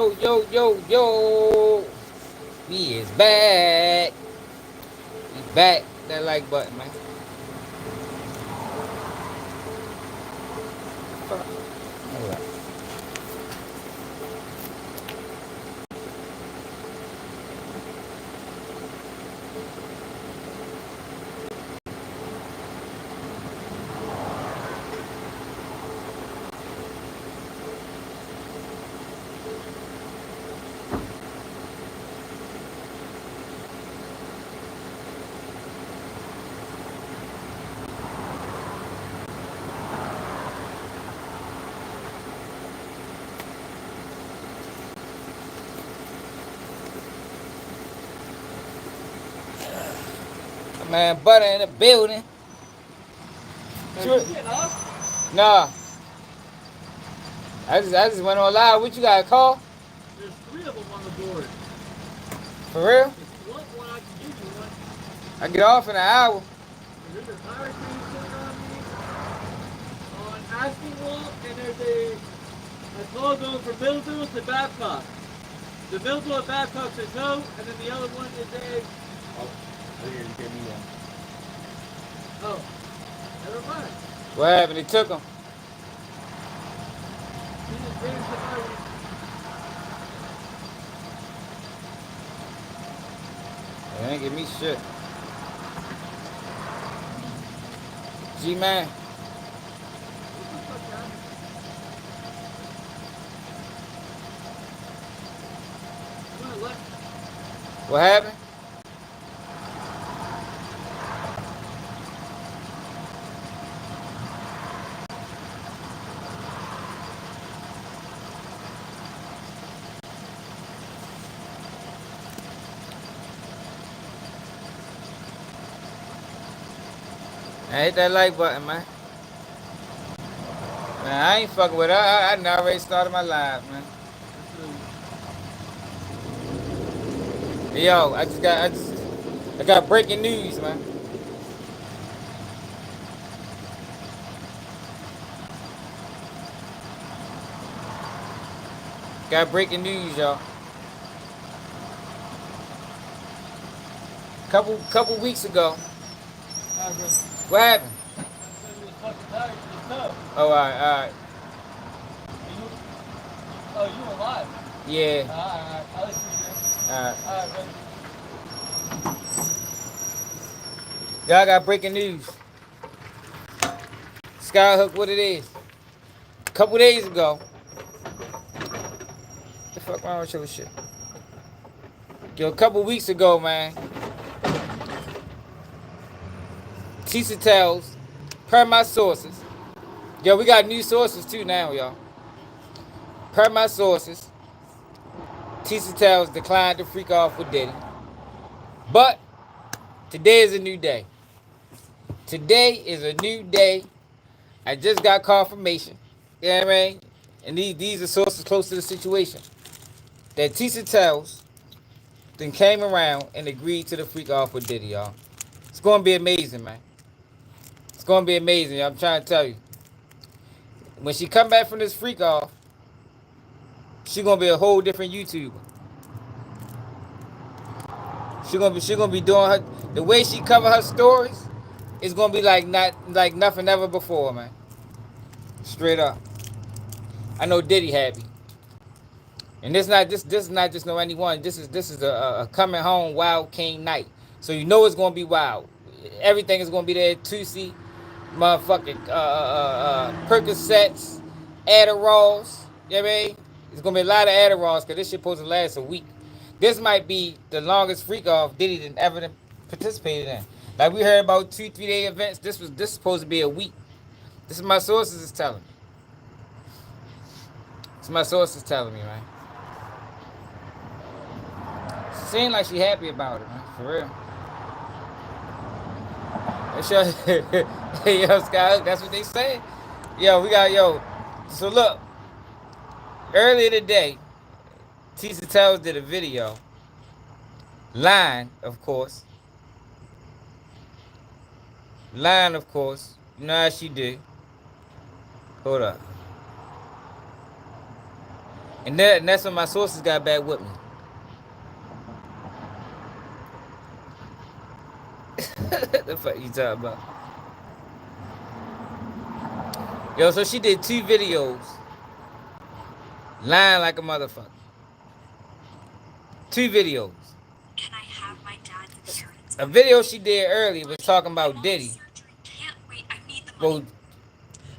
Yo, yo, yo, yo. We is back. We back. That like button, man. Fuck. Hold up. Man, butter in the building. Nah. I just went on live. What you got a call? There's three of them on the board. For real? If you want one, I can give you one. I get off in an hour. There's a tire chain sitting on me on asking wall, and there's a call going for Millville to Babcock. The Millville at Babcock's a no, and then the other one is a. Oh, I think you gave me one. Oh, never mind. What happened? They took him. He just changed the money. They ain't give me shit. G-Man. What happened? I hit that like button, man. Man, I ain't fucking with her. I already started my live, man. Hey, yo, I got breaking news, man. Got breaking news, y'all. Couple weeks ago. What happened? Oh, all right. Oh, you alive? Yeah. Alright. I'll let you All right. Alright, brother. Y'all got breaking news. Skyhook, what it is? Couple days ago. What the fuck wrong with your shit? Yo, a couple weeks ago, man. Tisa tells, per my sources. Yo, we got new sources too now, y'all. Per my sources, Tisa tells declined to freak off with Diddy. But today is a new day. Today is a new day. I just got confirmation. You know what I mean? And these are sources close to the situation. That Tisa tells then came around and agreed to the freak off with Diddy, y'all. It's gonna be amazing, man. It's gonna be amazing, y'all. I'm trying to tell you. When she come back from this freak off, she gonna be a whole different YouTuber. She gonna be doing her the way she cover her stories. It's gonna be like nothing ever before, man. Straight up. I know Diddy happy, and this is not just no anyone. This is a coming home wild king night. So you know it's gonna be wild. Everything is gonna be there. Tusi, motherfucking Percocets, Adderalls. You know what I mean? It's gonna be a lot of Adderalls because this shit supposed to last a week. This might be the longest freak off Diddy done ever participated in. Like we heard about 2-3 day events. This supposed to be a week. This is my sources is telling me. This is my sources telling me, man. She seemed like she happy about it, man. For real. Hey, yo, Sky, that's what they say. Yo, we got, yo. So look, earlier today, Tisa Tells did a video. Line, of course. Line, of course. You know how she do. Hold up. And that's when my sources got back with me. The fuck you talking about? Yo, so she did 2 videos, lying like a motherfucker. 2 videos. Can I have my dad's insurance? A video she did earlier was talking about Diddy. Can't wait. I need the money.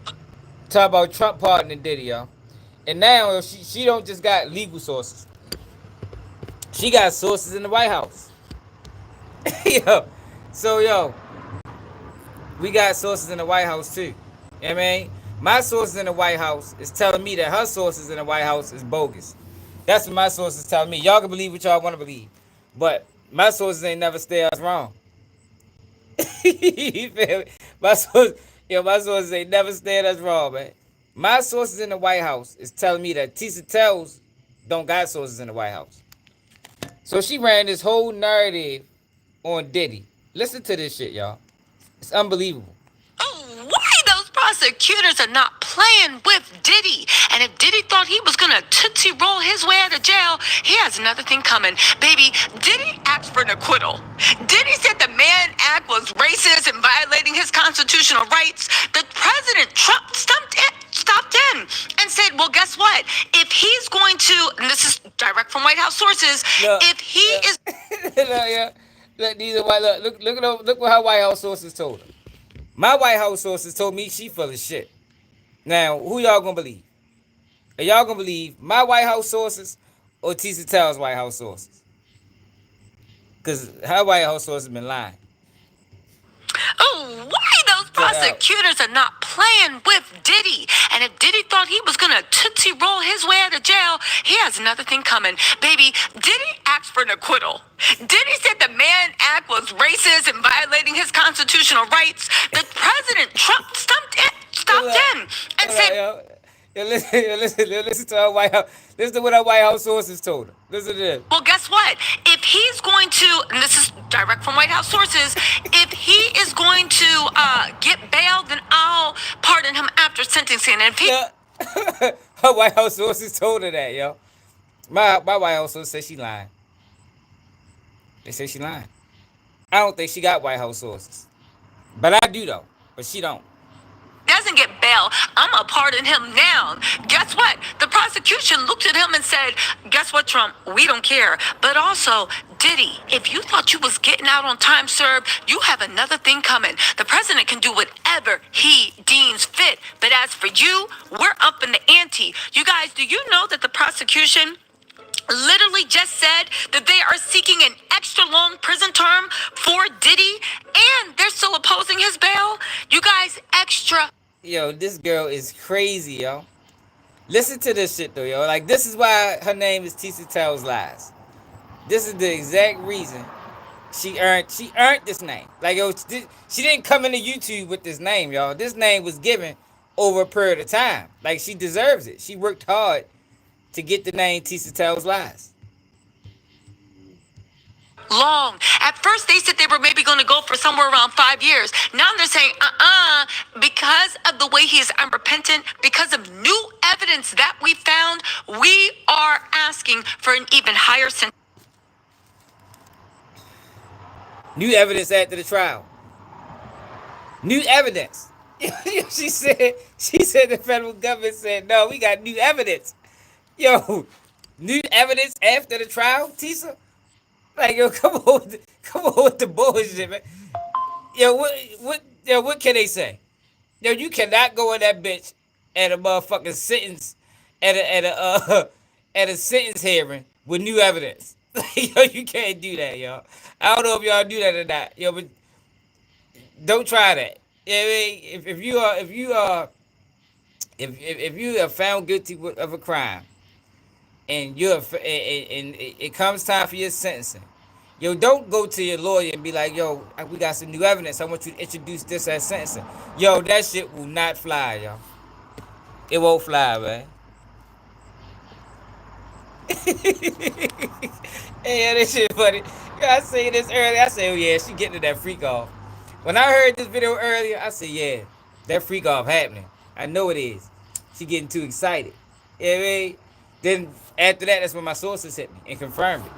Well, talk about Trump pardoning Diddy, y'all. And now she don't just got legal sources. She got sources in the White House. Yo. So yo, we got sources in the White House too. You know what I mean? My sources in the White House is telling me that her sources in the White House is bogus. That's what my sources tell me. Y'all can believe what y'all want to believe. But my sources ain't never steered us wrong. You feel me? My sources ain't never steered us wrong, man. My sources in the White House is telling me that Tisa tells don't got sources in the White House. So she ran this whole narrative on Diddy. Listen to this shit, y'all. It's unbelievable. Oh, why those prosecutors are not playing with Diddy? And if Diddy thought he was gonna tootsie roll his way out of jail, he has another thing coming. Baby, Diddy asked for an acquittal. Diddy said the Mann Act was racist and violating his constitutional rights. The President Trump stopped in and said, well, guess what? If he's going to, and this is direct from White House sources, if he is... Look what her White House sources told her. My White House sources told me she full of shit. Now, who y'all gonna believe? Are y'all gonna believe my White House sources or Tisa Towers' White House sources? Because her White House sources been lying. Oh, why those prosecutors are not playing with Diddy? And if Diddy thought he was gonna tootsie roll his way out of jail, he has another thing coming. Baby, Diddy asked for an acquittal. Diddy said the Mann Act was racist and violating his constitutional rights. The President Trump stopped in and said... Listen to our White House. Listen to what our White House sources told her. Listen to this. Well, guess what? If he's going to, and this is direct from White House sources, if he is going to get bail, then I'll pardon him after sentencing. And if he... Her White House sources told her that, yo. My White House sources say she lying. They say she lying. I don't think she got White House sources. But I do, though. But she don't. Doesn't get bail, I'm gonna pardon him now. Guess what? The prosecution looked at him and said, guess what, Trump? We don't care. But also, Diddy, if you thought you was getting out on time served, you have another thing coming. The president can do whatever he deems fit. But as for you, we're up in the ante. You guys, do you know that the prosecution literally just said that they are seeking an extra long prison term for Diddy, and they're still opposing his bail? You guys, extra. Yo, this girl is crazy, yo. Listen to this shit, though, yo. Like, this is why her name is Tisa Tells Lies. This is the exact reason she earned this name. Like, yo, she didn't come into YouTube with this name, y'all. This name was given over a period of time. Like, she deserves it. She worked hard to get the name Tisa Tells Lies. Long. At first, they said they were maybe going to go for somewhere around 5 years. Now they're saying, because of the way he is unrepentant, because of new evidence that we found, we are asking for an even higher sentence. New evidence after the trial. New evidence. she said the federal government said, no, we got new evidence. Yo, new evidence after the trial, Tisa? Like, yo, come on with the bullshit, man. Yo, what can they say? Yo, you cannot go in that bitch at a motherfucking sentence, at a sentence hearing with new evidence. Yo, you can't do that, y'all. I don't know if y'all do that or not. Yo, but don't try that. You know what I mean? If you are found guilty of a crime, and it comes time for your sentencing, yo, don't go to your lawyer and be like, yo, we got some new evidence. I want you to introduce this as sentencing. Yo, that shit will not fly, y'all. It won't fly, man. Hey, this shit funny. I say this earlier. I say, oh yeah, she getting to that freak off. When I heard this video earlier, I said, yeah, that freak off happening. I know it is. She getting too excited. You know what I mean? Then after that, that's when my sources hit me and confirmed it.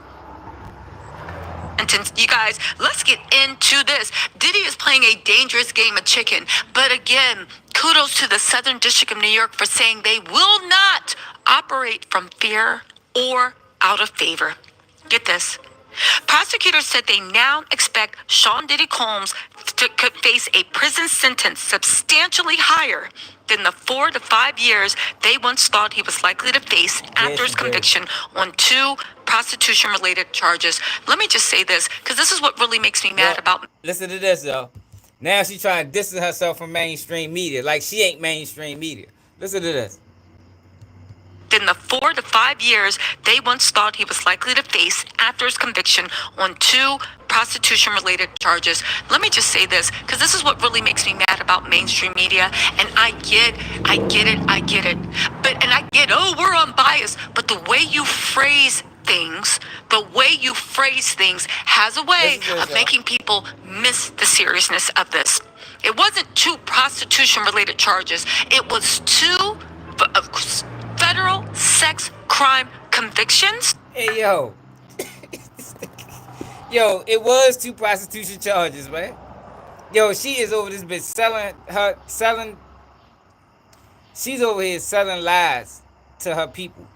You guys, let's get into this. Diddy is playing a dangerous game of chicken. But again, kudos to the Southern District of New York for saying they will not operate from fear or out of favor. Get this. Prosecutors said they now expect Sean Diddy Combs to face a prison sentence substantially higher than the 4 to 5 years they once thought he was likely to face after his conviction on 2 prostitution-related charges. Let me just say this, because this is what really makes me mad about... Listen to this, though. Now she trying to distance herself from mainstream media, like she ain't mainstream media. Listen to this. In the 4 to 5 years they once thought he was likely to face after his conviction on 2 prostitution-related charges. Let me just say this, because this is what really makes me mad about mainstream media. And I get it. But, and I get, oh, we're unbiased. But the way you phrase things has a way of making people miss the seriousness of this. It wasn't 2 prostitution-related charges. It was 2 federal sex crime convictions. Hey, yo. Yo, it was 2 prostitution charges, man. Yo, she is over this bitch selling. She's over here selling lies to her people.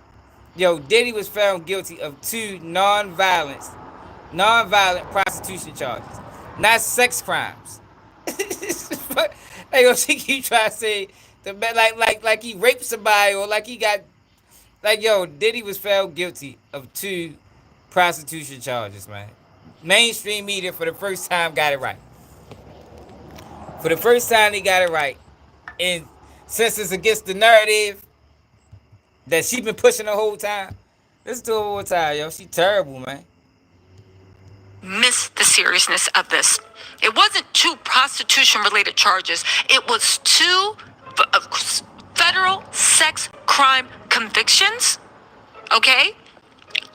Yo, Diddy was found guilty of 2 non-violent prostitution charges, not sex crimes. Like, yo, she keep trying to say like he raped somebody or like he got like, yo, Diddy was found guilty of 2 prostitution charges, man. Mainstream media for the first time got it right. For the first time they got it right. And since it's against the narrative that she been pushing the whole time, listen to her one time, yo. She terrible, man. Miss the seriousness of this. It wasn't 2 prostitution-related charges. It was 2 federal sex crime convictions. Okay?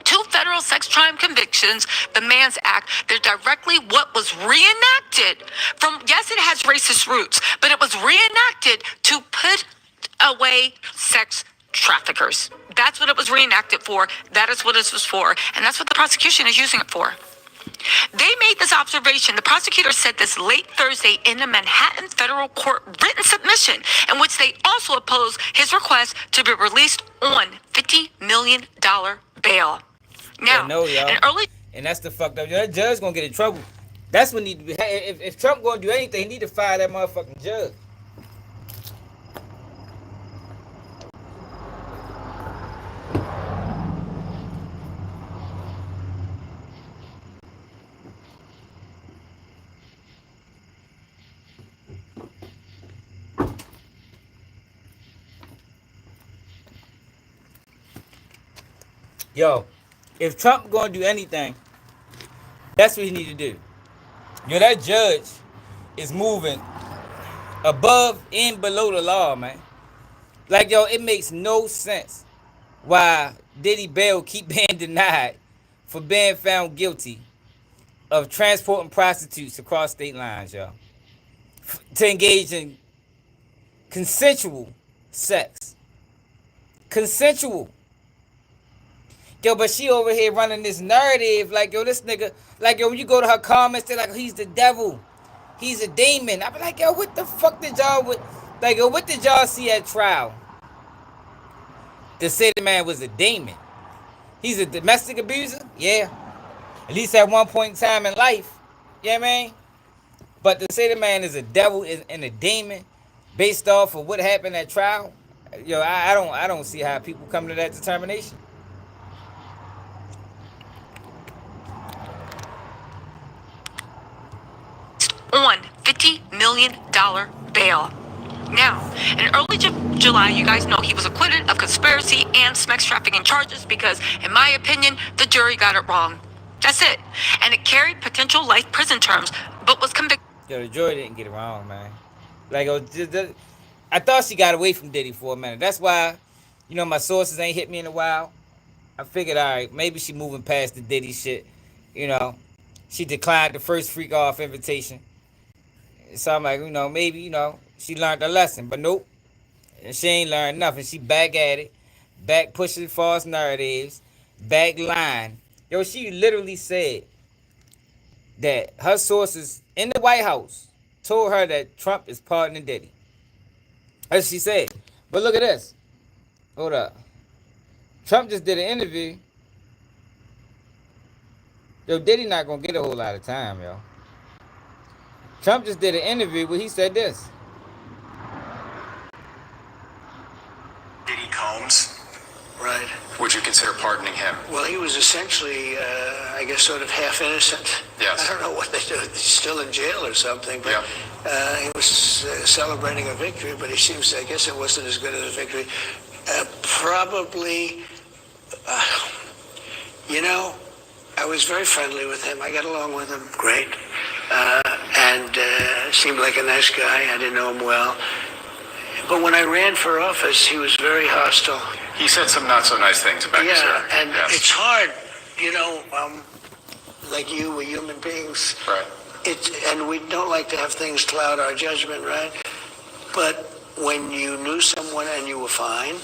2 federal sex crime convictions, the Man's Act. They're directly what was reenacted from, yes, it has racist roots, but it was reenacted to put away sex traffickers. That's what it was reenacted for. That is what this was for. And that's what the prosecution is using it for. They made this observation. The prosecutor said this late Thursday in a Manhattan federal court written submission, in which they also opposed his request to be released on $50 million bail. Now, and that's the fucked up. That judge gonna get in trouble. That's what need to be. If Trump gonna do anything, he need to fire that motherfucking judge. Yo, if Trump gonna do anything, that's what he need to do. Yo, that judge is moving above and below the law, man. Like, yo, it makes no sense why Diddy bail keep being denied for being found guilty of transporting prostitutes across state lines, yo, to engage in consensual sex. Consensual. Yo, but she over here running this narrative like, yo, this nigga, like, yo, when you go to her comments, they're like, oh, he's the devil. He's a demon. I be like, yo, what the fuck did y'all, like, yo, what did y'all see at trial to say the man was a demon? He's a domestic abuser? Yeah. At least at one point in time in life. You know what I mean? But to say the man is a devil and a demon based off of what happened at trial, yo, I don't see how people come to that determination. On $50 million bail. Now, in early July, you guys know he was acquitted of conspiracy and sex trafficking charges because, in my opinion, the jury got it wrong. That's it. And it carried potential life prison terms, but was convicted. Yo, the jury didn't get it wrong, man. Like, I thought she got away from Diddy for a minute. That's why, you know, my sources ain't hit me in a while. I figured, all right, maybe she moving past the Diddy shit. You know, she declined the first freak off invitation. So I'm like, you know, maybe, you know, she learned a lesson. But nope. She ain't learned nothing. She back at it. back pushing false narratives, back lying. Yo, she literally said that her sources in the White House told her that Trump is pardoning Diddy. As she said. But look at this. Hold up. Trump just did an interview. Yo, Diddy not gonna get a whole lot of time, yo. Trump just did an interview where he said this. Diddy Combs, Right. would you consider pardoning him? Well, he was essentially, I guess, sort of half innocent. Yes. I don't know what they do. He's still in jail or something. But Yeah. he was celebrating a victory, but he seems, I guess it wasn't as good as a victory. Probably, you know, I was very friendly with him. I got along with him great. And seemed like a nice guy. I didn't know him well. But when I ran for office, he was very hostile. He said some not so nice things about you, Yeah, sir. and Yes. it's hard, you know, like you, we're human beings. Right. And we don't like to have things cloud our judgment, right? But when you knew someone and you were fine,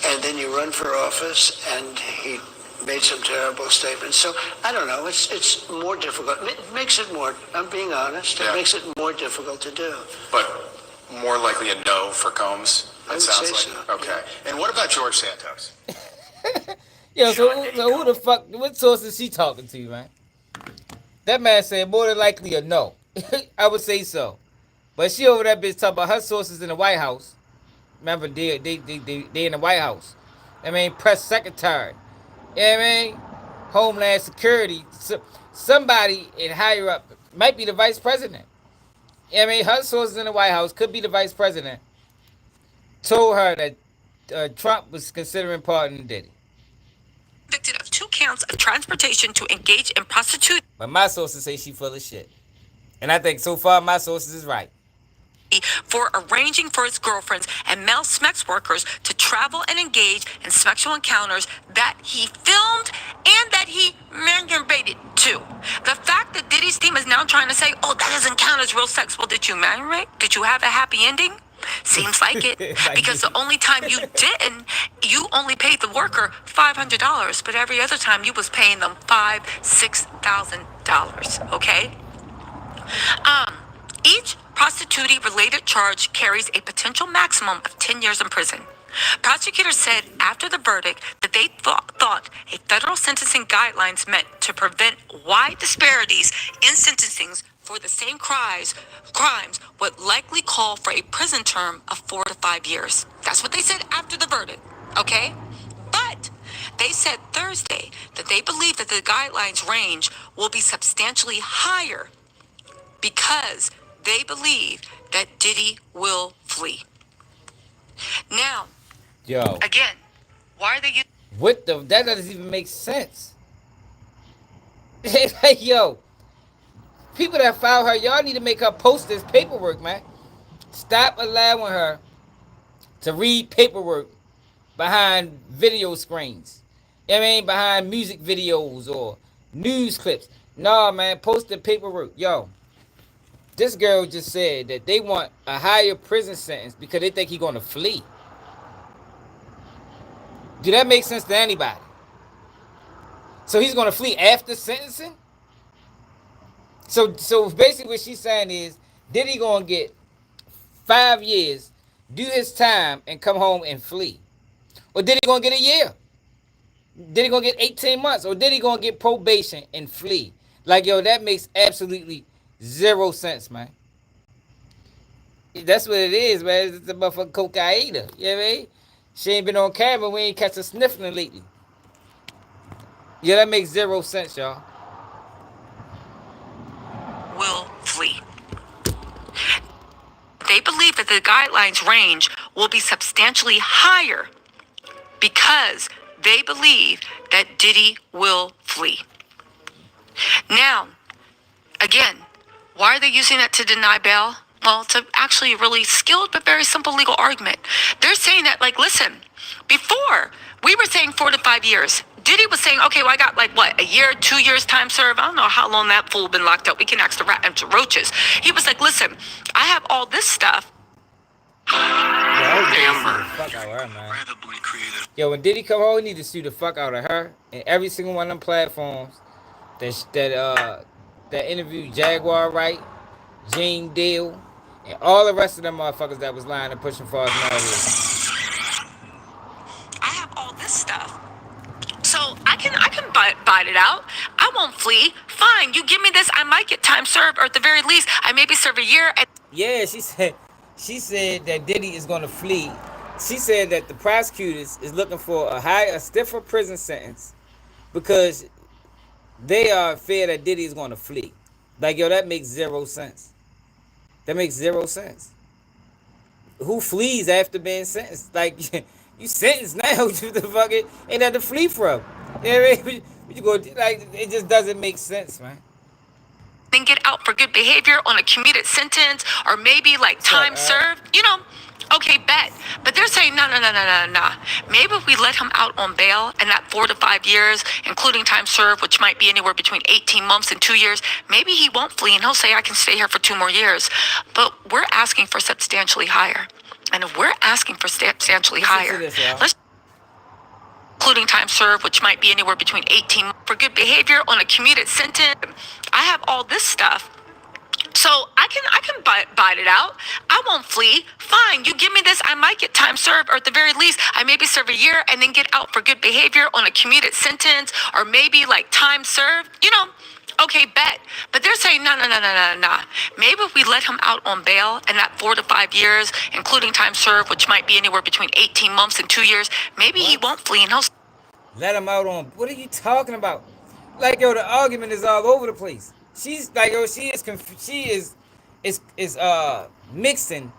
and then you run for office and he made some terrible statements. So I don't know, it's more difficult. It makes it more, I'm being honest, Yeah. it makes it more difficult to do. But more likely a no for Combs, I it would sounds say like. so. Okay. And what about George Santos? Yo, so who the fuck, what source is she talking to, man? That man said more than likely a no. I would say so. But she over that bitch talking about her sources in the White House. Remember, they in the White House. I mean, press secretary. You know what I mean? Homeland Security. Somebody in higher up, might be the vice president. You know what I mean? Her sources in the White House, could be the vice president, told her that Trump was considering pardoning Diddy. Convicted of 2 counts of transportation to engage in prostitution But my sources say she full of shit. And I think so far my sources is right. for arranging for his girlfriends and male sex workers to travel and engage in sexual encounters that he filmed and that he masturbated to. The fact that Diddy's team is now trying to say, oh, that doesn't count as real sex. Well, did you masturbate? Did you have a happy ending? Seems like it. Because the only time you didn't, you only paid the worker $500, but every other time you was paying them $5,000-$6,000, okay? Each prostitute-related charge carries a potential maximum of 10 years in prison. Prosecutors said after the verdict that they thought a federal sentencing guidelines meant to prevent wide disparities in sentencings for the same crimes would likely call for a prison term of 4 to 5 years. That's what they said after the verdict, okay? But they said Thursday that they believe that the guidelines range will be substantially higher because they believe that Diddy will flee. Now, Yo, again, why are they using what the, that doesn't even make sense. Like, yo, people that file her, y'all need to make her post this paperwork, man. Stop allowing her to read paperwork behind video screens. You know what I mean? Behind music videos or news clips. No, man, post the paperwork. Yo, this girl just said that they want a higher prison sentence because they think he's going to flee. Do that make sense to anybody? So he's going to flee after sentencing? So basically what she's saying is, Diddy going to get 5 years, do his time, and come home and flee? Or Diddy going to get a year? Diddy going to get 18 months? Or Diddy going to get probation and flee? Like, yo, that makes absolutely zero sense, man. That's what it is, man. It's a motherfucking cocaine. You know what I mean? She ain't been on camera. We ain't catch her sniffling lately. Yeah, that makes zero sense, y'all. will flee. They believe that the guidelines range will be substantially higher because they believe that Diddy will flee. Now, again, why are they using that to deny bail? Well, it's actually a really skilled but very simple legal argument. They're saying that, like, listen, before we were saying 4 to 5 years. Diddy was saying, okay, well, I got like what, a year, 2 years time served. I don't know how long that fool been locked up. We can ask the rat and to roaches. He was like, listen, I have all this stuff. Yeah. hope Diddy sue the fuck out of her, man. Yo, when Diddy come home, he need to sue the fuck out of her and every single one of them platforms that interviewed Jaguar Wright, Gene Deal, and all the rest of them motherfuckers that was lying and pushing for us nowadays. I have all this stuff. So I can bite it out. I won't flee. Fine, you give me this, I might get time served, or at the very least, I maybe serve a year. Yeah, she said that Diddy is gonna flee. She said that the prosecutors is looking for a stiffer prison sentence because they are fear that Diddy is gonna flee. Like, yo, that makes zero sense. That makes zero sense. Who flees after being sentenced? Like, you sentenced now. What the fuck ain't that to flee from? You know what I mean? You go, like, it just doesn't make sense, man. Then get out for good behavior on a commuted sentence, or maybe like time served. Okay, bet. But they're saying, no. Maybe if we let him out on bail and that 4 to 5 years, including time served, which might be anywhere between 18 months and 2 years, maybe he won't flee and he'll say, I can stay here for 2 more years. But we're asking for substantially higher. And if we're asking for substantially higher, let's including time served, which might be anywhere between 18 for good behavior on a commuted sentence. I have all this stuff. So I can bite it out. I won't flee. Fine, you give me this, I might get time served, or at the very least, I maybe serve a year and then get out for good behavior on a commuted sentence, or maybe like time served. Okay, bet. But they're saying, no. Maybe if we let him out on bail and that 4 to 5 years, including time served, which might be anywhere between 18 months and 2 years, maybe he won't flee and he'll let him out on. What are you talking about? Like, yo, the argument is all over the place. She's like, yo, she is mixing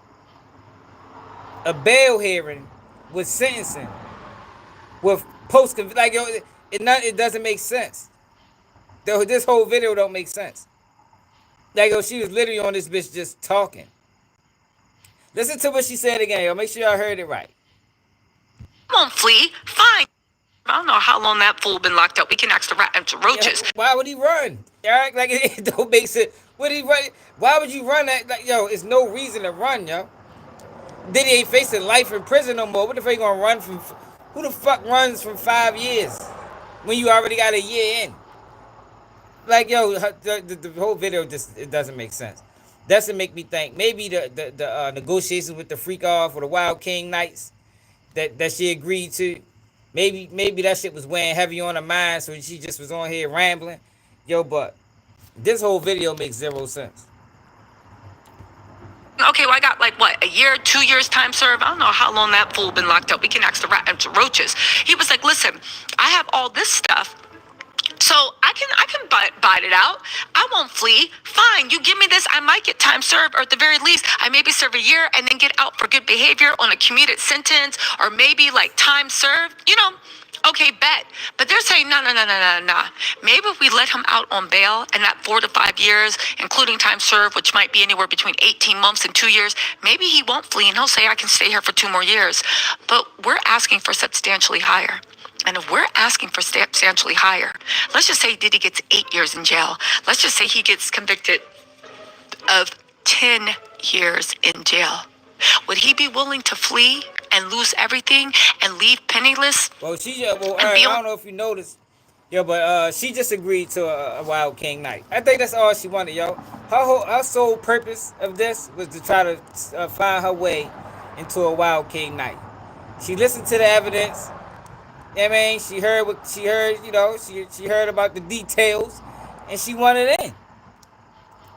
a bail hearing with sentencing with post, like, yo, it doesn't make sense. This whole video don't make sense. Like, yo, she was literally on this bitch just talking. Listen to what she said again, yo. Make sure y'all heard it right. won't flee. Fine. I don't know how long that fool been locked up. We can ask the rat and the roaches. Yeah, why would he run? Eric, like, it don't make sense. Would he run? Why would you run that? Like, yo, it's no reason to run, yo. Diddy ain't facing life in prison no more. What the fuck you gonna run from? Who the fuck runs from 5 years when you already got a year in? Like, yo, the whole video just, it doesn't make sense. Doesn't make me think maybe the negotiations with the freak off or the Wild King Nights that she agreed to. Maybe that shit was weighing heavy on her mind, so she just was on here rambling. Yo, but this whole video makes zero sense. Okay, well, I got like what, a year, 2 years time served. I don't know how long that fool been locked up. We can ask the rat and the roaches. He was like, listen, I have all this stuff. So I can bite it out. I won't flee. Fine, you give me this, I might get time served, or at the very least, I maybe serve a year and then get out for good behavior on a commuted sentence, or maybe like time served. Okay, bet. But they're saying, no. Maybe if we let him out on bail and that 4 to 5 years, including time served, which might be anywhere between 18 months and 2 years, maybe he won't flee and he'll say, I can stay here for 2 more years. But we're asking for substantially higher. And if we're asking for substantially higher, let's just say Diddy gets 8 years in jail. Let's just say he gets convicted of 10 years in jail. Would he be willing to flee and lose everything and leave penniless? Well, I don't know if you noticed, yo, but she just agreed to a Wild King Night. I think that's all she wanted, yo. Her sole purpose of this was to try to find her way into a Wild King Night. She listened to the evidence. I mean, she heard what she heard. She heard about the details, and she wanted in.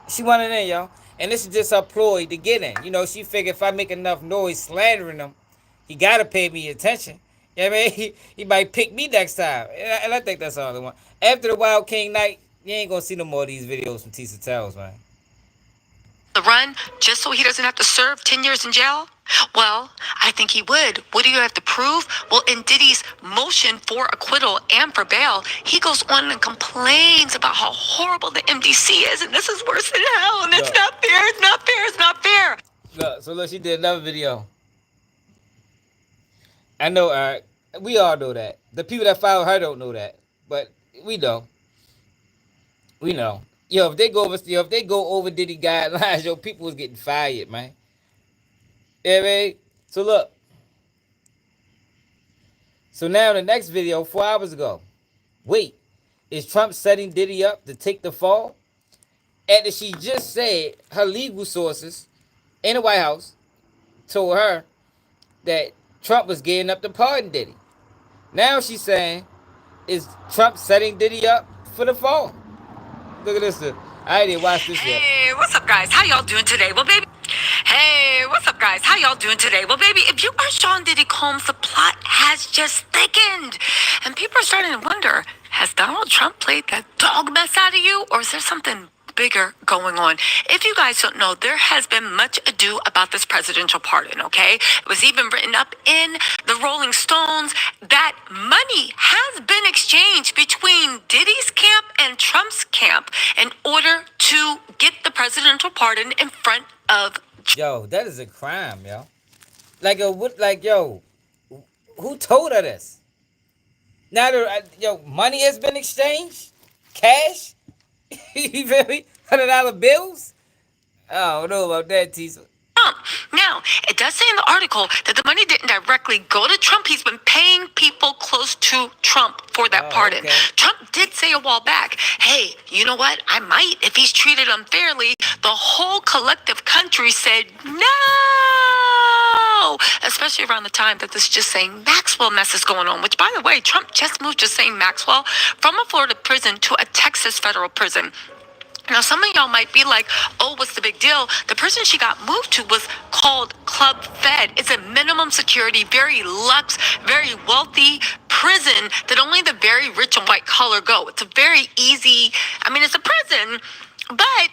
She wanted in, yo. And this is just her ploy to get in. She figured if I make enough noise slandering him, he gotta pay me attention. I mean, he might pick me next time. And I think that's all they want. After the Wild King Night, you ain't gonna see no more of these videos from Tisa Taes, man. The run just so he doesn't have to serve 10 years in jail? Well, I think he would. What do you have to prove? Well, in Diddy's motion for acquittal and for bail, he goes on and complains about how horrible the MDC is, and this is worse than hell, and it's not fair, it's not fair, it's not fair. Look, she did another video. I know, we all know that. The people that follow her don't know that, but we know. We know. Yo, if they go over Diddy guidelines, yo, people was getting fired, man. You know what I mean? So look. So now the next video, 4 hours ago. Wait, is Trump setting Diddy up to take the fall? After she just said her legal sources in the White House told her that Trump was getting up to pardon Diddy. Now she's saying, is Trump setting Diddy up for the fall? Look at this. I didn't watch this yet. Hey, what's up, guys? How y'all doing today? Well, baby. Hey, what's up, guys? How y'all doing today? Well, baby, if you are Sean Diddy Combs, the plot has just thickened. And people are starting to wonder, has Donald Trump played that dog mess out of you? Or is there something bigger going on? If you guys don't know, there has been much ado about this presidential pardon, okay? It was even written up in the Rolling Stones that money has been exchanged between Diddy's camp and Trump's camp in order to get the presidential pardon in front of. Yo, that is a crime, yo. Yo, who told her this? Now, money has been exchanged? Cash? You feel me? $100 bills? I don't know about that, Tisa. Trump. Now, it does say in the article that the money didn't directly go to Trump. He's been paying people close to Trump for that pardon. Okay. Trump did say a while back, hey, you know what? I might if he's treated unfairly. The whole collective country said no, especially around the time that this just saying Maxwell mess is going on, which, by the way, Trump just moved just saying Maxwell from a Florida prison to a Texas federal prison. Now, some of y'all might be like, oh, what's the big deal? The prison she got moved to was called Club Fed. It's a minimum security, very luxe, very wealthy prison that only the very rich and white collar go. It's a very easy, it's a prison, but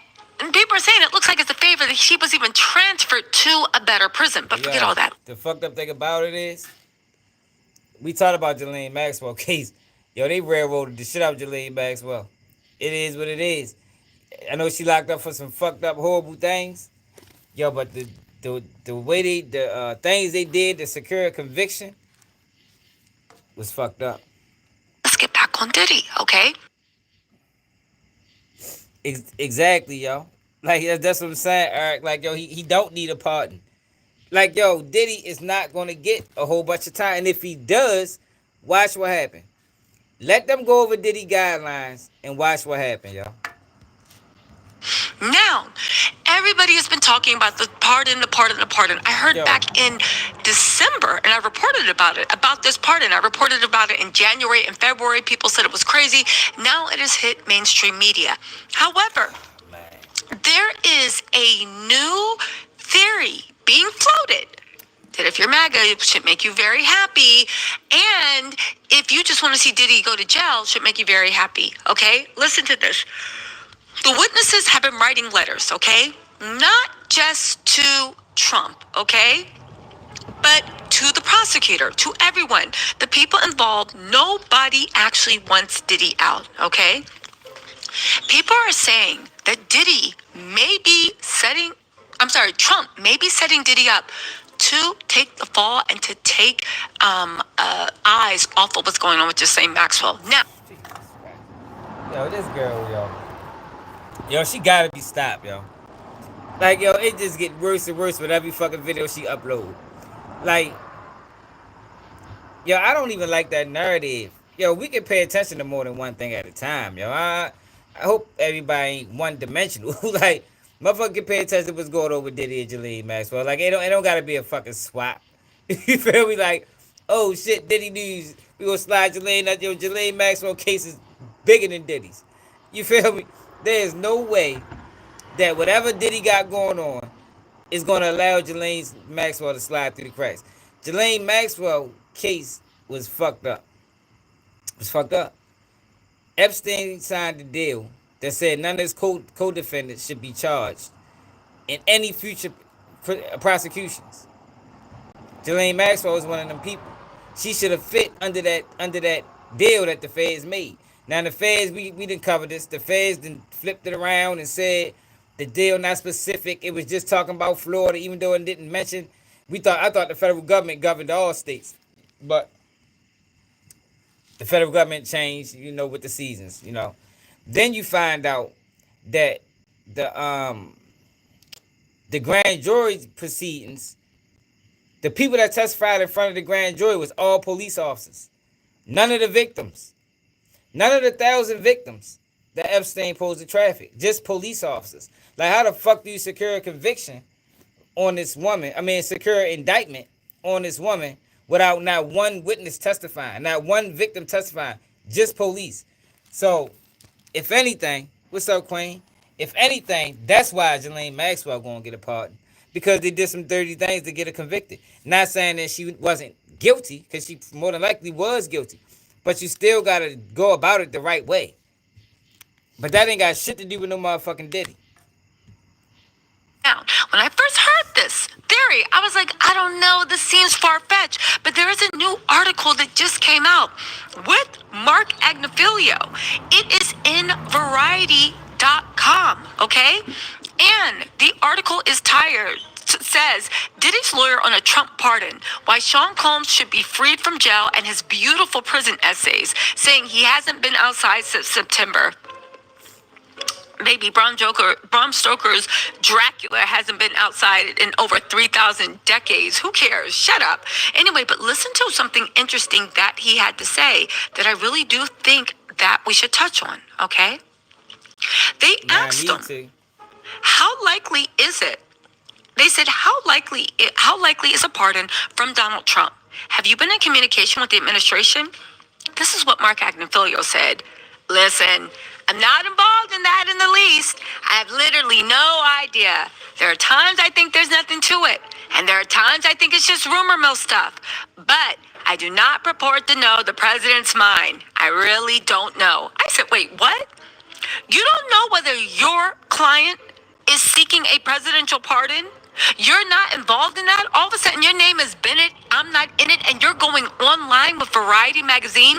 people are saying it looks like it's a favor that she was even transferred to a better prison. But forget all that. The fucked up thing about it is, we talked about Ghislaine Maxwell case. Yo, they railroaded the shit out of Ghislaine Maxwell. It is what it is. I know she locked up for some fucked up, horrible things. Yo, but the way the things they did to secure a conviction was fucked up. Let's get back on Diddy, okay? Exactly, yo. Like, that's what I'm saying, Eric. Like, yo, he don't need a pardon. Like, yo, Diddy is not going to get a whole bunch of time. And if he does, watch what happens. Let them go over Diddy guidelines and watch what happens, yo. Now, everybody has been talking about the pardon. I heard back in December, and I reported about this pardon. I reported about it in January and February. People said it was crazy. Now it has hit mainstream media. However, there is a new theory being floated that if you're MAGA, it should make you very happy. And if you just want to see Diddy go to jail, it should make you very happy. Okay? Listen to this. The witnesses have been writing letters, okay? Not just to Trump, okay? But to the prosecutor, to everyone. The people involved, nobody actually wants Diddy out, okay? People are saying that Trump may be setting Diddy up to take the fall and to take eyes off of what's going on with Ghislaine Maxwell. Now, yo, this girl, yo, she gotta be stopped, yo. Like, yo, it just get worse and worse with every fucking video she upload. Like, yo, I don't even like that narrative. Yo, we can pay attention to more than one thing at a time, yo. I hope everybody ain't one-dimensional. Like, motherfucker can pay attention to what's going on with Diddy and Ghislaine Maxwell. Like, it don't gotta be a fucking swap. You feel me? Like, oh shit, Diddy news. We gonna slide Ghislaine. Yo, Ghislaine Maxwell case is bigger than Diddy's. You feel me? There is no way that whatever Diddy got going on is going to allow Ghislaine Maxwell to slide through the cracks. Ghislaine Maxwell case was fucked up. It was fucked up. Epstein signed a deal that said none of his co-defendants should be charged in any future prosecutions. Ghislaine Maxwell was one of them people. She should have fit under that deal that the feds made. Now the feds, we didn't cover this. The feds then flipped it around and said the deal not specific. It was just talking about Florida, even though it didn't mention. I thought the federal government governed all states, but the federal government changed, with the seasons, Then you find out that the grand jury proceedings The people that testified in front of the grand jury was all police officers. None of the victims. None of the 1,000 victims that Epstein posed to traffic. Just police officers. Like, how the fuck do you secure a conviction on this woman? I mean, secure indictment on this woman without not one witness testifying, not one victim testifying, just police. So, if anything, what's up, Queen? If anything, that's why Ghislaine Maxwell gonna get a pardon. Because they did some dirty things to get her convicted. Not saying that she wasn't guilty, because she more than likely was guilty. But you still gotta go about it the right way. But that ain't got shit to do with no motherfucking Diddy. Now, when I first heard this theory, I was like, I don't know, this seems far-fetched. But there is a new article that just came out with Mark Agnifilio. It is in Variety.com, okay? And the article is tired. Says Diddy's lawyer on a Trump pardon, why Sean Combs should be freed from jail, and his beautiful prison essays saying he hasn't been outside since September. Maybe Bram Stoker's Dracula hasn't been outside in over 3,000 decades. Who cares? Shut up. Anyway, but listen to something interesting that he had to say that I really do think that we should touch on, okay? They asked him, how likely is it? They said, how likely is a pardon from Donald Trump? Have you been in communication with the administration? This is what Mark Agnifilio said. Listen, I'm not involved in that in the least. I have literally no idea. There are times I think there's nothing to it, and there are times I think it's just rumor mill stuff. But I do not purport to know the president's mind. I really don't know. I said, wait, what? You don't know whether your client is seeking a presidential pardon? You're not involved in that? All of a sudden, your name is Bennett, I'm not in it, and you're going online with Variety magazine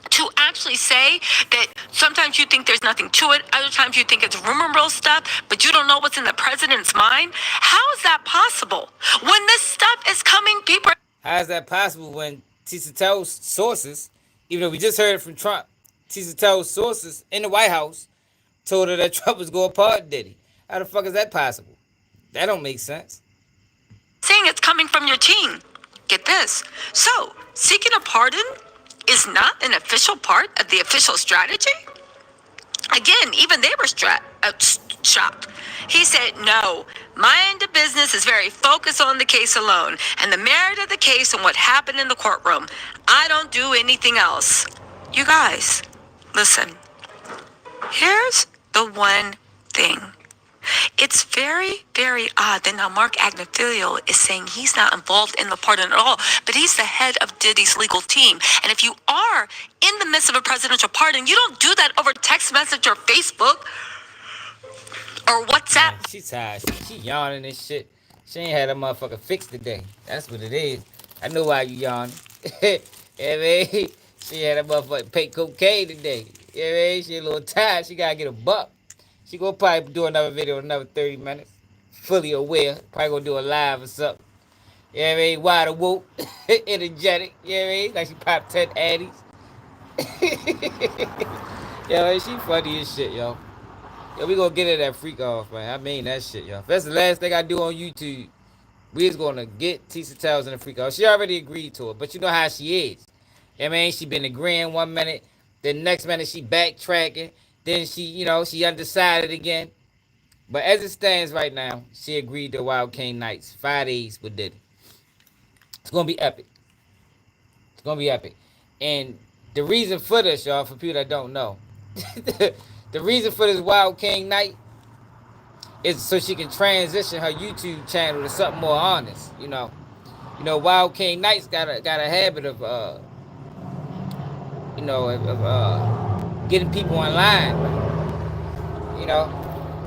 to actually say that sometimes you think there's nothing to it, other times you think it's rumor mill stuff, but you don't know what's in the president's mind? How is that possible? When this stuff is coming, people... How is that possible when Tisa tells sources, even though we just heard it from Trump, Tisa tells sources in the White House told her that Trump was going to pardon Diddy? How the fuck is that possible? That don't make sense. Saying it's coming from your team. Get this. So, seeking a pardon is not an official part of the official strategy? Again, even they were shocked. He said, no, my end of business is very focused on the case alone and the merit of the case and what happened in the courtroom. I don't do anything else. You guys, listen. Here's the one thing. It's very, very odd that now Mark Agnifilio is saying he's not involved in the pardon at all, but he's the head of Diddy's legal team. And if you are in the midst of a presidential pardon, you don't do that over text message or Facebook or WhatsApp. Man, she's tired. She yawning and shit. She ain't had a motherfucker fixed today. That's what it is. I know why you yawning. Yeah, man. She had a motherfucker pay cocaine today. Yeah, man. She a little tired. She gotta get a buck. She gonna probably do another video in another 30 minutes. Fully aware. Probably gonna do a live or something. Yeah, I mean, wide awoke, energetic. Yeah, I mean, like she popped 10 addies. Yeah, man, she funny as shit, yo. Yo, we gonna get her that freak off, man. I mean that shit, yo. If that's the last thing I do on YouTube, we is gonna get Tisa Towers in the freak off. She already agreed to it, but you know how she is. Yeah, man, she been agreeing 1 minute, then next minute she backtracking. Then she, she undecided again. But as it stands right now, she agreed to Wild King Nights 5 days with Diddy. It's gonna be epic. It's gonna be epic. And the reason for this, y'all, for people that don't know, the reason for this Wild King Night is so she can transition her YouTube channel to something more honest. Wild King Nights got a habit of getting people online.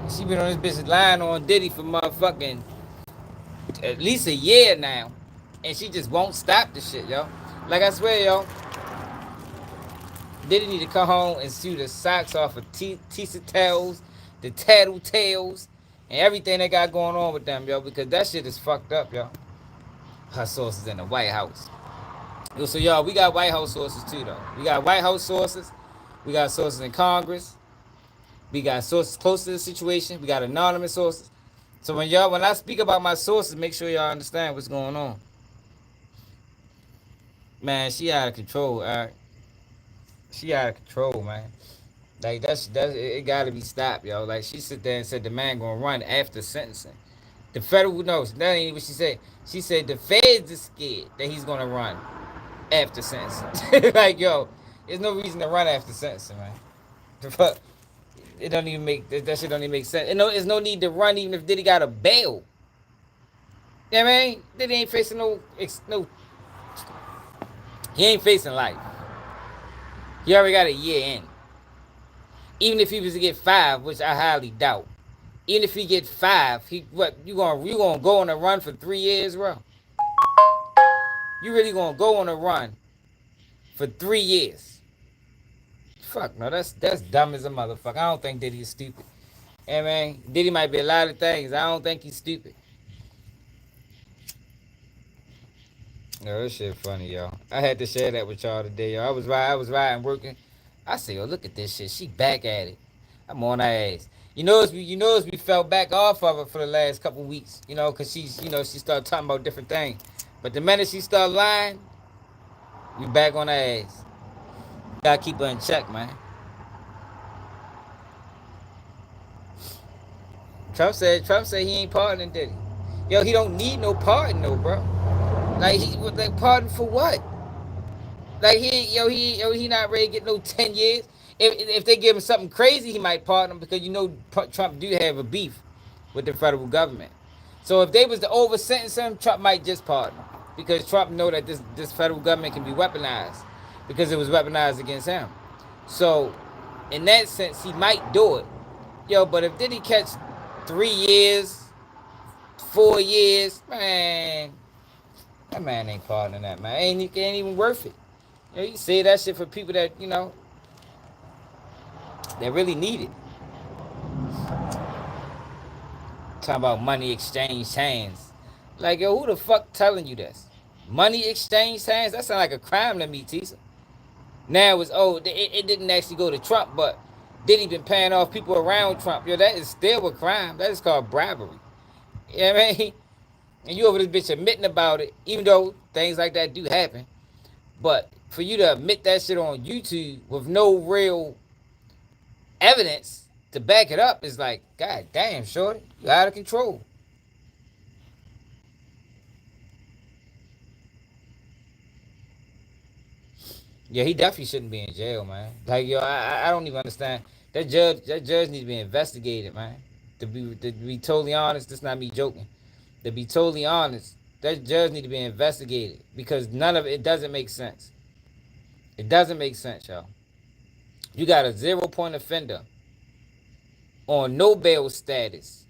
She been on this bitch lying on Diddy for motherfucking at least a year now. And she just won't stop the shit, yo. Like I swear, yo, Diddy need to come home and sue the socks off of Tisa Tails, the Tattletales, and everything they got going on with them, yo, because that shit is fucked up, yo. Her sources in the White House. So, y'all, we got White House sources too, though. We got White House sources. We got sources in Congress. We got sources close to the situation. We got anonymous sources. So when I speak about my sources, make sure y'all understand what's going on. Man, she out of control. She out of control, man. Like that's it gotta be stopped, yo. Like she sit there and said the man gonna run after sentencing. The federal knows that ain't what she said. She said the feds is scared that he's gonna run after sentencing. Like yo, there's no reason to run after sentencing, man. The fuck, it don't even make that shit don't even make sense. There's no need to run even if Diddy got a bail. You know what I mean? Diddy ain't facing no. He ain't facing life. He already got a year in. Even if he was to get 5, which I highly doubt. Even if he get 5, he what you gonna go on a run for 3 years, bro? You really gonna go on a run for 3 years? Fuck no, that's dumb as a motherfucker. I don't think Diddy is stupid. Hey man, Diddy might be a lot of things. I don't think he's stupid. No, this shit funny, y'all. I had to share that with y'all today, y'all. I was riding, working. I say, oh, look at this shit. She back at it. I'm on her ass. As we fell back off of her for the last couple weeks, cause she started talking about different things. But the minute she started lying, we back on her ass. Gotta keep her in check, man. Trump said he ain't pardoning Diddy. Yo, he don't need no pardon, though, bro. Like pardon for what? Like he not ready to get no 10 years. If they give him something crazy, he might pardon him because Trump do have a beef with the federal government. So if they was to over sentence him, Trump might just pardon him because Trump know that this federal government can be weaponized because it was weaponized against him. So in that sense, he might do it. Yo, but if did he catch 3 years, 4 years, man, that man ain't pardoning that man. Ain't even worth it. You say that shit for people that that really need it. Talking about money exchange hands. Like, yo, who the fuck telling you this? Money exchange hands? That sound like a crime to me, Tisa. Now it didn't actually go to Trump, but Diddy been paying off people around Trump. Yo, that is still a crime. That is called bribery. You know what I mean? And you over this bitch admitting about it, even though things like that do happen. But for you to admit that shit on YouTube with no real evidence to back it up is like, God damn, shorty, you out of control. Yeah, he definitely shouldn't be in jail, man. Like, yo, I don't even understand. That judge needs to be investigated, man. To be totally honest, this not me joking. To be totally honest, that judge needs to be investigated because none of it doesn't make sense. It doesn't make sense, y'all. You got a 0-point offender on no bail status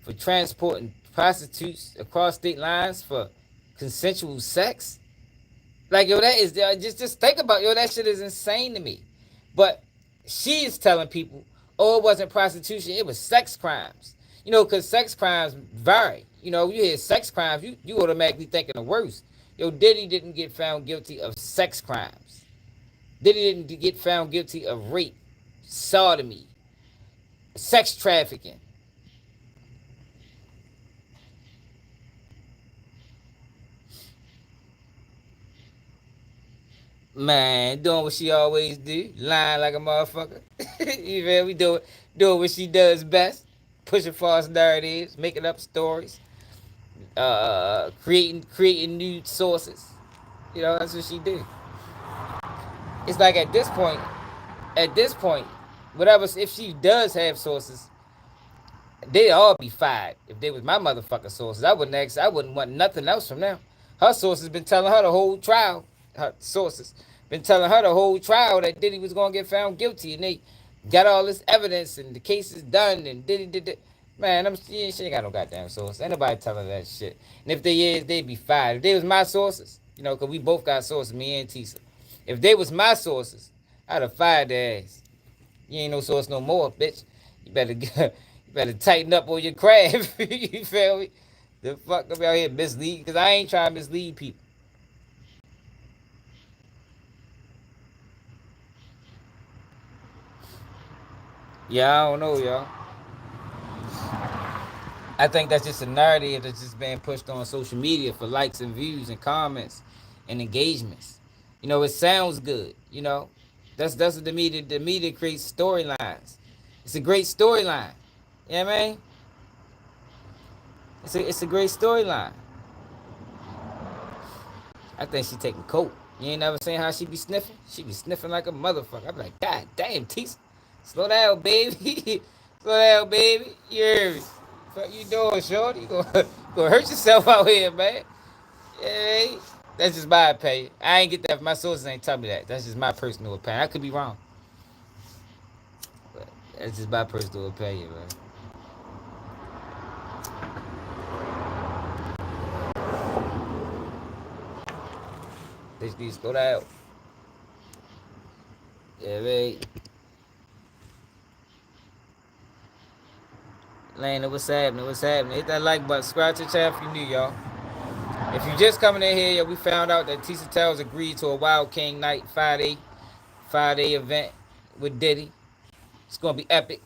for transporting prostitutes across state lines for consensual sex. Like, yo, that is just think about, yo, that shit is insane to me. But she is telling people, oh, it wasn't prostitution, it was sex crimes. Because sex crimes vary. You hear sex crimes, you automatically thinking the worst. Yo, Diddy didn't get found guilty of sex crimes. Diddy didn't get found guilty of rape, sodomy, sex trafficking. Man, doing what she always do, lying like a motherfucker. You feel me? Doing what she does best, pushing false narratives, making up stories, creating new sources. That's what she do. It's like at this point, whatever, if she does have sources, they'd all be fired. If they was my motherfucking sources, I wouldn't want nothing else from them. Her sources been telling her the whole trial. Her sources been telling her the whole trial that Diddy was gonna get found guilty, and they got all this evidence, and the case is done, and Diddy did it. Man, she ain't got no goddamn source. Ain't nobody telling her that shit. And if they is, they'd be fired. If they was my sources, cause we both got sources, me and Tisa. If they was my sources, I'd have fired their ass. You ain't no source no more, bitch. You better tighten up on your craft. You feel me? The fuck up out here mislead, cause I ain't trying to mislead people. Yeah, I don't know, y'all. I think that's just a narrative that's just being pushed on social media for likes and views and comments and engagements. You know, it sounds good. You know, that's what the media. The media creates storylines. It's a great storyline. You know what I mean? It's a great storyline. I think she taking coke. You ain't never seen how she be sniffing? She be sniffing like a motherfucker. I be like, God damn, Tisa. Slow down, baby. Slow down, baby. You hear me? What you doing, shorty? You gonna hurt yourself out here, man. Yeah, that's just my opinion. I ain't get that. My sources ain't tell me that. That's just my personal opinion. I could be wrong. But that's just my personal opinion, man. They just need to slow down. Yeah, man. Lana, what's happening? What's happening? Hit that like button. Subscribe to the channel if you new, y'all. If you just coming in here, we found out that Tisa Taes agreed to a Wild King Night Friday event with Diddy. It's gonna be epic.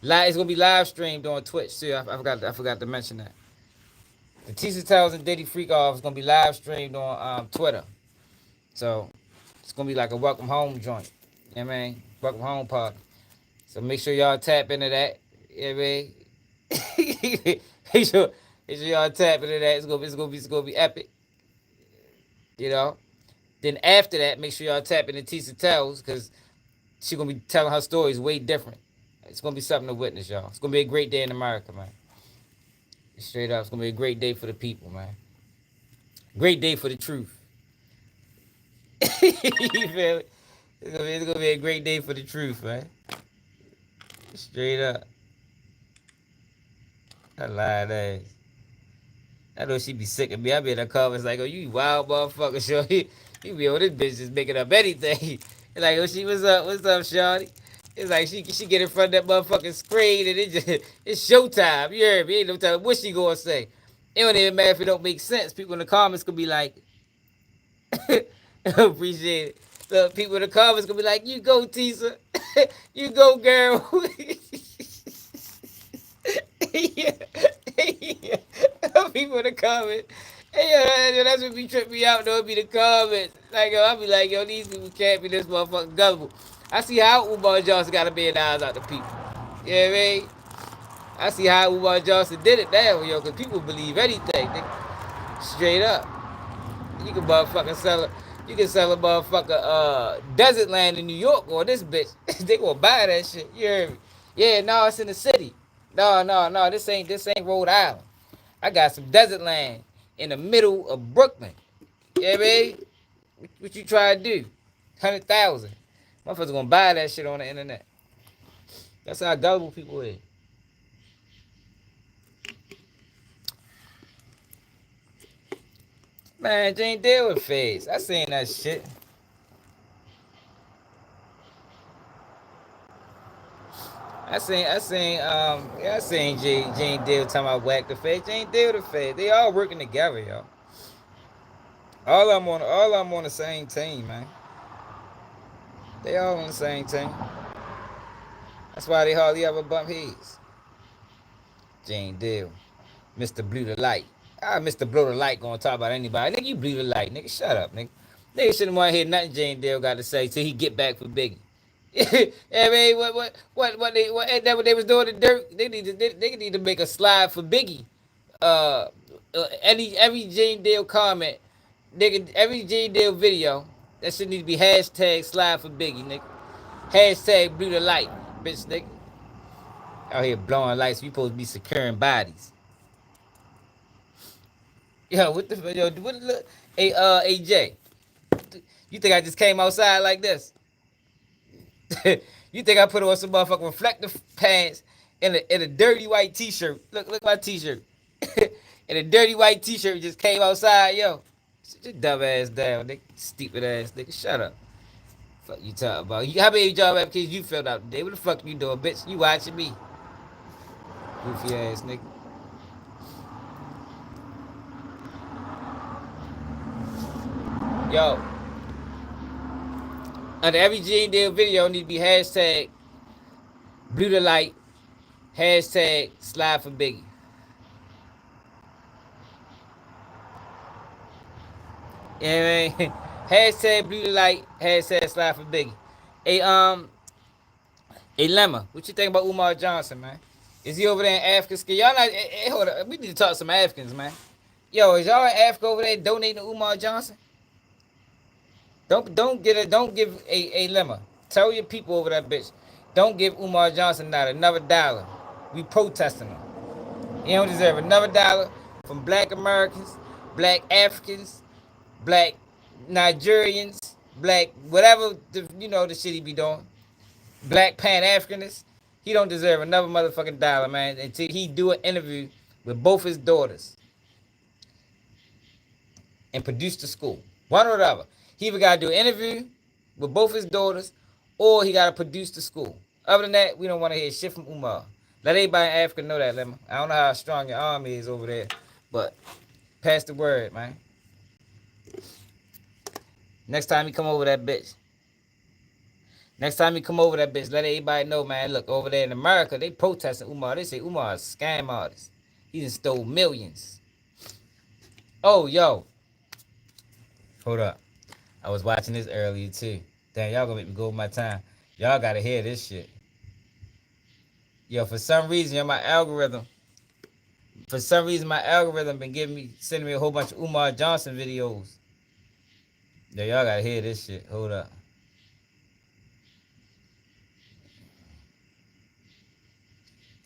It's gonna be live streamed on Twitch too. I forgot to mention that. The Tisa Taes and Diddy Freak Off is gonna be live streamed on Twitter. So it's gonna be like a welcome home joint. You know what I mean? Welcome home party. So make sure y'all tap into that. You know what I mean? make sure y'all tap into that. It's gonna be epic. You know. Then after that, make sure y'all tap into Tisa Taes because she's gonna be telling her stories way different. It's gonna be something to witness, y'all. It's gonna be a great day in America, man. Straight up, it's gonna be a great day for the people, man. Great day for the truth. You feel me? It's gonna be a great day for the truth, man. Straight up. I lied ass. I know she be sick of me. I be in the comments like, oh, you wild motherfucker, shorty. You be on this bitch just making up anything. Like, oh, what's up, shorty? It's like she get in front of that motherfucking screen and it's showtime. You heard me? Ain't no telling what she gonna say. It don't even matter if it don't make sense. People in the comments could be like, appreciate it. So people in the comments gonna be like, you go, Tisa. You go, girl. Yeah. Yeah. People in the comments. Hey, yo, that's what be tripping me out, though. It be the comments. Like, yo, I be like, yo, these people can't be this motherfucking gullible. I see how Umar Johnson got a million dollars out the people. You know what I mean? I see how Umar Johnson did it now, yo, because people believe anything. Straight up. You can motherfucking sell it. You can sell a motherfucker desert land in New York or this bitch. They gonna buy that shit. You heard me? Yeah, no, it's in the city. No. This ain't Rhode Island. I got some desert land in the middle of Brooklyn. Yeah, baby. What you try to do? 100,000. Motherfuckers gonna buy that shit on the internet. That's how gullible people is. Man, Jane deal with face. I seen that shit. I seen Jane Deal talking about whack the face. Jane Deal the face. They all working together, y'all. All I'm on the same team, man. They all on the same team. That's why they hardly ever bump heads. Jane Deal. Mr. Blue the Light. Mr. Blow the Light gonna talk about anybody. Nigga, you blew the light, nigga. Shut up, nigga. Nigga shouldn't want to hear nothing Jane Deal got to say till he get back for Biggie. I mean, what they was doing to Dirk? They need to make a slide for Biggie. Every Jane Deal comment, nigga, every Jane Deal video, that should need to be hashtag slide for Biggie, nigga. Hashtag blue the light, bitch, nigga. Out here blowing lights, we supposed to be securing bodies. Yo, what the fuck, yo, what look? Hey, AJ, you think I just came outside like this? You think I put on some motherfucking reflective pants and a dirty white t-shirt? Look my t-shirt. And a dirty white t-shirt just came outside, yo. Sit your dumb ass down, nigga. Stupid ass nigga. Shut up. Fuck you talking about? How many job applications you filled out today? What the fuck you doing, bitch? You watching me? Goofy ass nigga. Yo. Under every G deal video need to be hashtag blue the light, hashtag slide for Biggie. You know what I mean? Hashtag blue light, hashtag slide for Biggie. Hey, hey Lemma, what you think about Umar Johnson, man? Is he over there in Africa? Y'all not, hey, hold up, we need to talk to some Africans, man. Yo, is y'all in Africa over there donating to Umar Johnson? Don't give a lemma. Tell your people over that bitch. Don't give Umar Johnson not another dollar. We protesting him. He don't deserve another dollar from black Americans, black Africans, black Nigerians, black whatever the shit he be doing. Black Pan Africanists. He don't deserve another motherfucking dollar, man, until he do an interview with both his daughters and produce the school. One or the other. He either got to do an interview with both his daughters or he got to produce the school. Other than that, we don't want to hear shit from Umar. Let everybody in Africa know that, Lemon. I don't know how strong your army is over there, but pass the word, man. Next time he come over that bitch. Next time he come over that bitch, let everybody know, man. Look, over there in America, they protesting Umar. They say Umar is a scam artist. He just stole millions. Oh, yo. Hold up. I was watching this earlier too. Damn, y'all gonna make me go over my time. Y'all gotta hear this shit. Yo, for some reason, my algorithm been sending me a whole bunch of Umar Johnson videos. Yo, y'all gotta hear this shit. Hold up.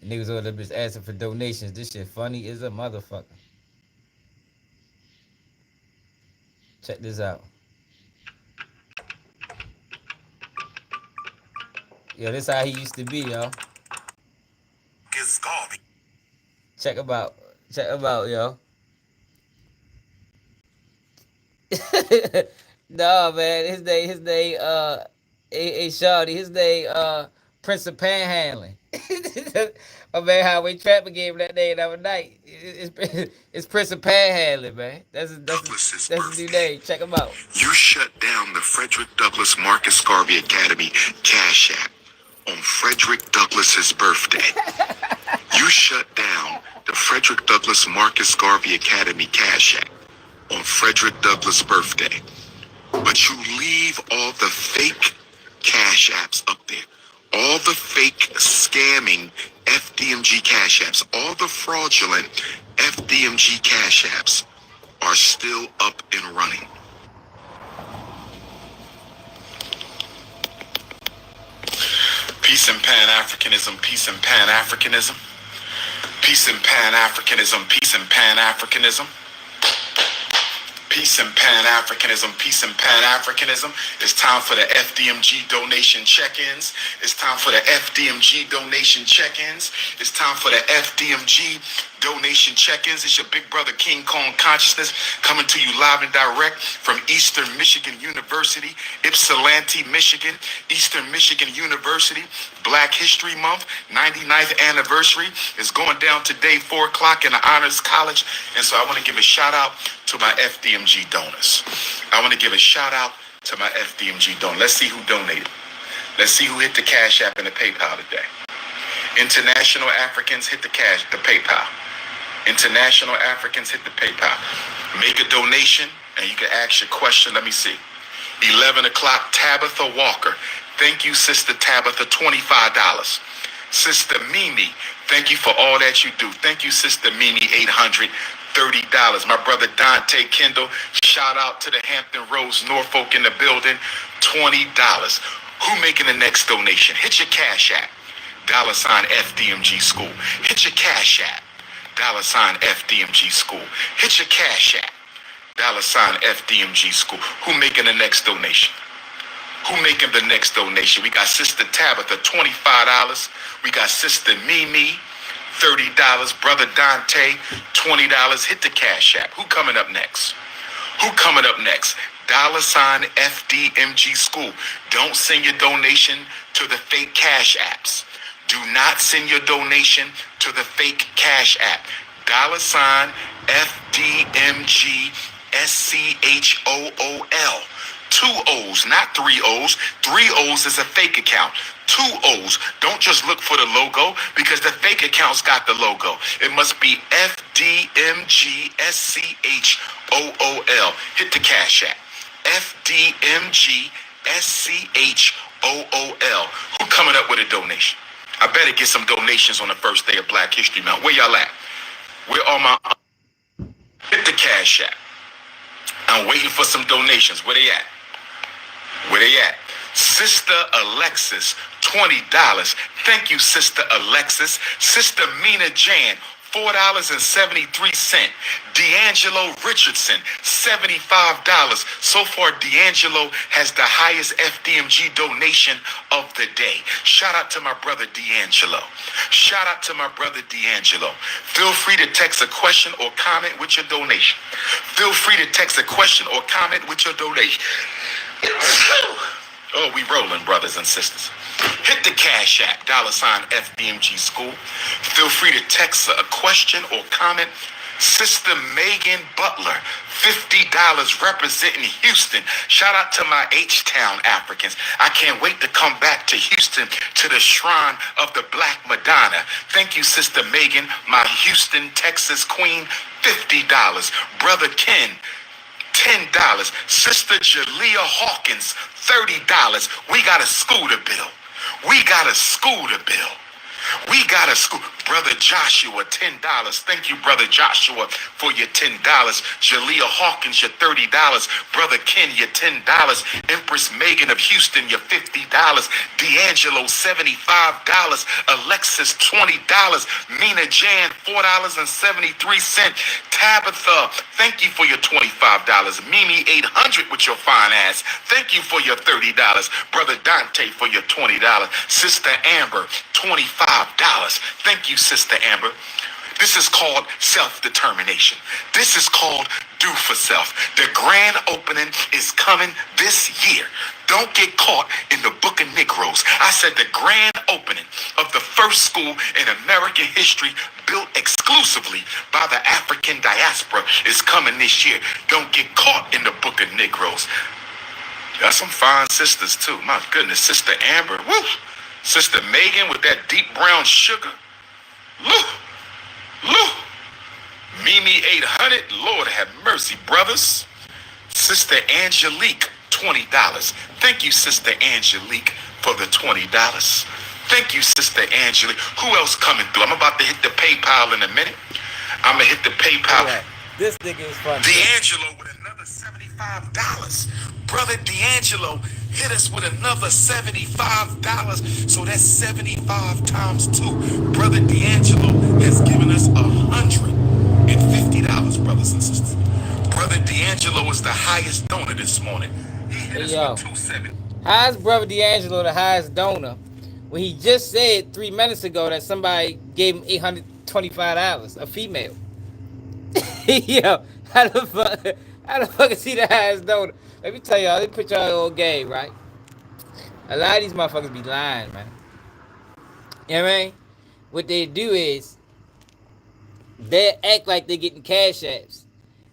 The niggas over there just asking for donations. This shit funny as a motherfucker. Check this out. Yo, this how he used to be, yo. Check him out. Check him out, yo. No, man. His name, Shawty. His name, Prince of Panhandling. My man Highway Trapper gave him that name the other night. It's Prince of Panhandling, man. That's his new name. Check him out. You shut down the Frederick Douglass Marcus Garvey Academy Cash App on Frederick Douglass's birthday. You shut down the Frederick Douglass Marcus Garvey Academy Cash App on Frederick Douglass' birthday. But you leave all the fake cash apps up there. All the fake scamming FDMG cash apps, all the fraudulent FDMG cash apps are still up and running. Peace and Pan-Africanism, peace and Pan-Africanism. Peace and Pan-Africanism, peace and Pan-Africanism. Peace and Pan-Africanism, peace and Pan-Africanism. It's time for the FDMG donation check-ins. It's time for the FDMG donation check-ins. It's time for the FDMG donation check-ins. It's your big brother King Kong Consciousness coming to you live and direct from Eastern Michigan University, Ypsilanti, Michigan. Eastern Michigan University, Black History Month, 99th anniversary is going down today, 4 o'clock in the Honors College. And so I want to give a shout out to my FDMG donors. I want to give a shout out to my FDMG donors. Let's see who donated. Let's see who hit the Cash App and the PayPal today. International Africans hit the PayPal. International Africans hit the PayPal. Make a donation and you can ask your question. Let me see. 11 o'clock, Tabitha Walker. Thank you, Sister Tabitha, $25. Sister Mimi, thank you for all that you do. Thank you, Sister Mimi, $830. My brother Dante Kendall, shout out to the Hampton Roads, Norfolk in the building, $20. Who making the next donation? Hit your Cash App, $ FDMG School. Hit your Cash App, $ FDMG School. Hit your Cash App, $ FDMG School. Who making the next donation? Who making the next donation? We got Sister Tabitha, $25. We got Sister Mimi, $30. Brother Dante, $20. Hit the Cash App. Who coming up next? Who coming up next? $ FDMG School. Don't send your donation to the fake Cash Apps. Do not send your donation to the fake Cash App. $ FDMG SCHOOL. 2 O's, not 3 O's. 3 O's is a fake account. 2 O's. Don't just look for the logo because the fake account's got the logo. It must be FDMGSCHOOL. Hit the Cash App. FDMGSCHOOL. Who coming up with a donation? I better get some donations on the first day of Black History Month. Where y'all at? Where are my... Hit the Cash App. I'm waiting for some donations. Where they at? Where they at? Sister Alexis, $20. Thank you, Sister Alexis. Sister Mina Jan, $4.73. D'Angelo Richardson, $75. So far, D'Angelo has the highest FDMG donation of the day. Shout out to my brother D'Angelo. Shout out to my brother D'Angelo. Feel free to text a question or comment with your donation. Feel free to text a question or comment with your donation. Oh, we rolling, brothers and sisters. Hit the Cash App, $FDMG School. Feel free to text a question or comment. Sister Megan Butler, $50 representing Houston. Shout out to my H-Town Africans. I can't wait to come back to Houston to the shrine of the Black Madonna. Thank you, Sister Megan, my Houston, Texas queen, $50. Brother Ken, $10. Sister Jalea Hawkins, $30. We got a scooter bill. We got a scooter bill. We got a school. Brother Joshua, $10. Thank you, Brother Joshua, for your $10. Jalea Hawkins, your $30. Brother Ken, your $10. Empress Megan of Houston, your $50. D'Angelo, $75. Alexis, $20. Mina Jan, $4.73. Tabitha, thank you for your $25. Mimi, $800 with your fine ass. Thank you for your $30. Brother Dante for your $20. Sister Amber, $25. Thank you, Sister Amber. This is called self-determination. This is called do for self. The grand opening is coming this year. Don't get caught in the book of Negroes. I said the grand opening of the first school in American history built exclusively by the African diaspora is coming this year. Don't get caught in the book of Negroes. Got some fine sisters too. My goodness, Sister Amber. Woo! Sister Megan with that deep brown sugar. Look. Mimi 800. Lord have mercy, brothers. Sister Angelique, $20. Thank you, Sister Angelique, for the $20. Thank you, Sister Angelique. Who else coming through? I'm about to hit the PayPal in a minute. I'm going to hit the PayPal. Yeah, this nigga is funny. D'Angelo with another $75. Brother D'Angelo hit us with another $75. So that's 75 times 2. Brother D'Angelo has given us $150, brothers and sisters. Brother D'Angelo is the highest donor this morning. He hit us with $270. How's Brother D'Angelo the highest donor when he just said 3 minutes ago that somebody gave him $825, a female? Yo, how the fuck is he the highest donor? Let me tell y'all, let me put y'all on game, right? A lot of these motherfuckers be lying, man. You know what I mean? What they do is they act like they're getting cash apps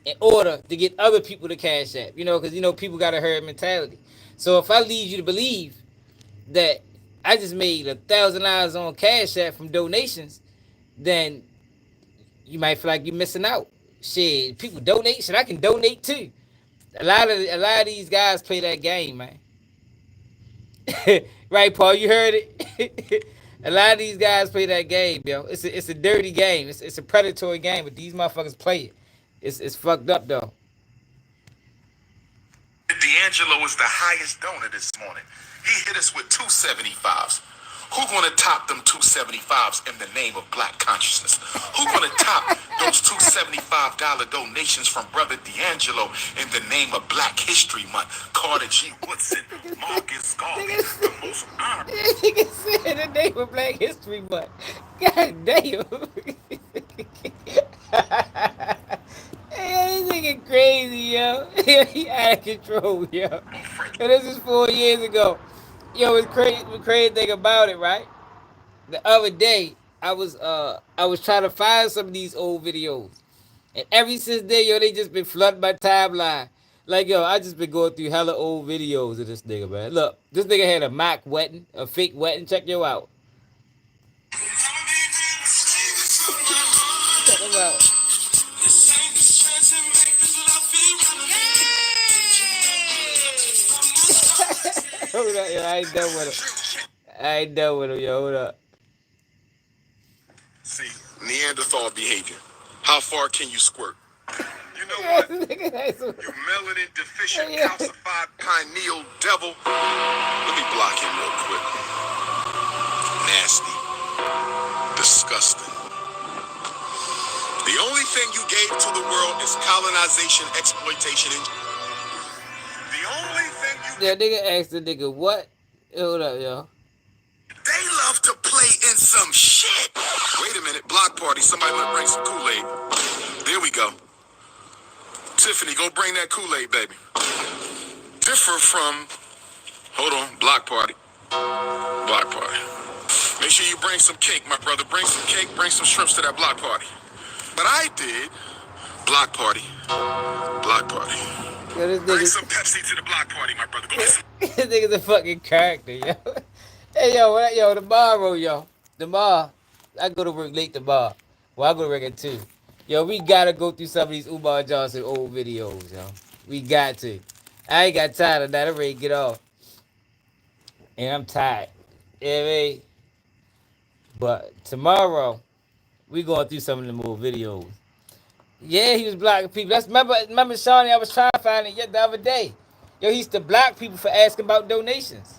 in order to get other people to cash app. You know, because people got a herd mentality. So if I lead you to believe that I just made $1,000 on cash app from donations, then you might feel like you're missing out. Shit, people donate. Shit, I can donate too. A lot of these guys play that game, man. Right, Paul? You heard it. A lot of these guys play that game, yo. It's a dirty game. It's a predatory game, but these motherfuckers play it. It's fucked up though. D'Angelo is the highest donor this morning. He hit us with 275s. Who gonna top them 275s in the name of Black consciousness? Who gonna top those $275 donations from Brother D'Angelo in the name of Black History Month? Carter G. Woodson, Marcus Garvey, the most honorable. Nigga said the name of Black History Month. God damn. Hey, this nigga crazy, yo. He out of control, yo. And this is 4 years ago. Yo, it's crazy. The crazy thing about it, right? The other day, I was trying to find some of these old videos, and ever since then, yo, they just been flooding my timeline. Like, yo, I just been going through hella old videos of this nigga, man. Look, this nigga had a mock wedding, a fake wedding. Check yo out. Check him out. Hold up, yo. I ain't done with him. I ain't done with him, yo. Hold up. See, Neanderthal behavior. How far can you squirt? You know what? You melanin deficient calcified pineal devil. Let me block him real quick. Nasty. Disgusting. The only thing you gave to the world is colonization, exploitation, and the only thing you... Yeah, nigga asked the nigga what? Hold up, yo. They love to play in some shit. Wait a minute, block party. Somebody want to bring some Kool-Aid. There we go. Tiffany, go bring that Kool-Aid, baby. Differ from... Hold on, block party. Block party. Make sure you bring some cake, my brother. Bring some cake, bring some shrimps to that block party. But I did block party. Block party. Yo, this Bring nigga, some Pepsi to the block party, my brother. Go get some. this nigga's a fucking character, yo. Hey, yo, what, yo, tomorrow, yo. Tomorrow, I go to work late tomorrow. Well, I go to work at 2. Yo, we gotta go through some of these Umar Johnson old videos, yo. We got to. I ain't got time of that. I'm ready to get off. And I'm tired. You know what I mean? But tomorrow, we going through some of them old videos. Yeah, he was blocking people. That's remember Shawnee, I was trying to find it yet the other day. Yo, he used to block people for asking about donations.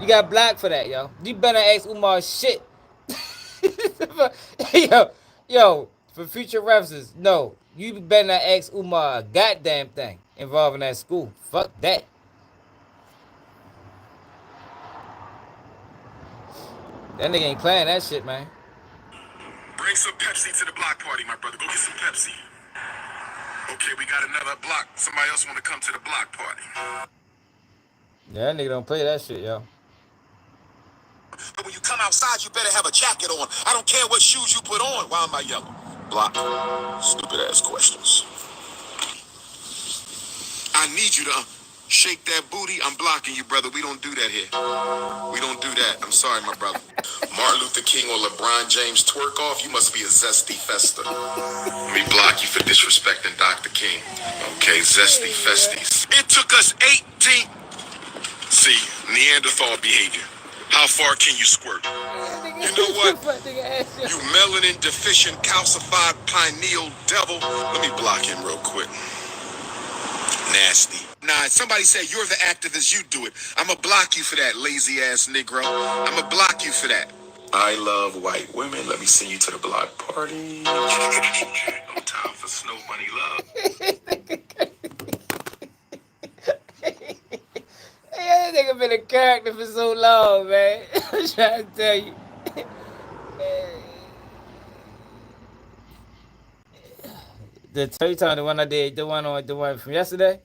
You got blocked for that, yo. You better ask Umar shit. yo, for future references, no. You better not ask Umar a goddamn thing involving that school. Fuck that. That nigga ain't playing that shit, man. Bring some Pepsi to the block party, my brother. Go get some Pepsi. Okay, we got another block. Somebody else want to come to the block party. Yeah, that nigga don't play that shit, yo. But when you come outside, you better have a jacket on. I don't care what shoes you put on. Why am I yellow? Block. Stupid ass questions. I need you to shake that booty. I'm blocking you, brother. We don't do that here. We don't do that. I'm sorry, my brother. Martin Luther King or LeBron James twerk off, you must be a zesty festa. Let me block you for disrespecting Dr. King. Okay, zesty festies. It took us 18... See, Neanderthal behavior. How far can you squirt? You know what? You melanin deficient calcified pineal devil. Let me block him real quick. Nasty. Nah, somebody said you're the activist, you do it. I'ma block you for that, lazy ass Negro. I'ma block you for that. I love white women. Let me send you to the block party. No time for snow bunny love. That nigga been a character for so long, man. I'm trying to tell you. The talking the one I did, the one from yesterday.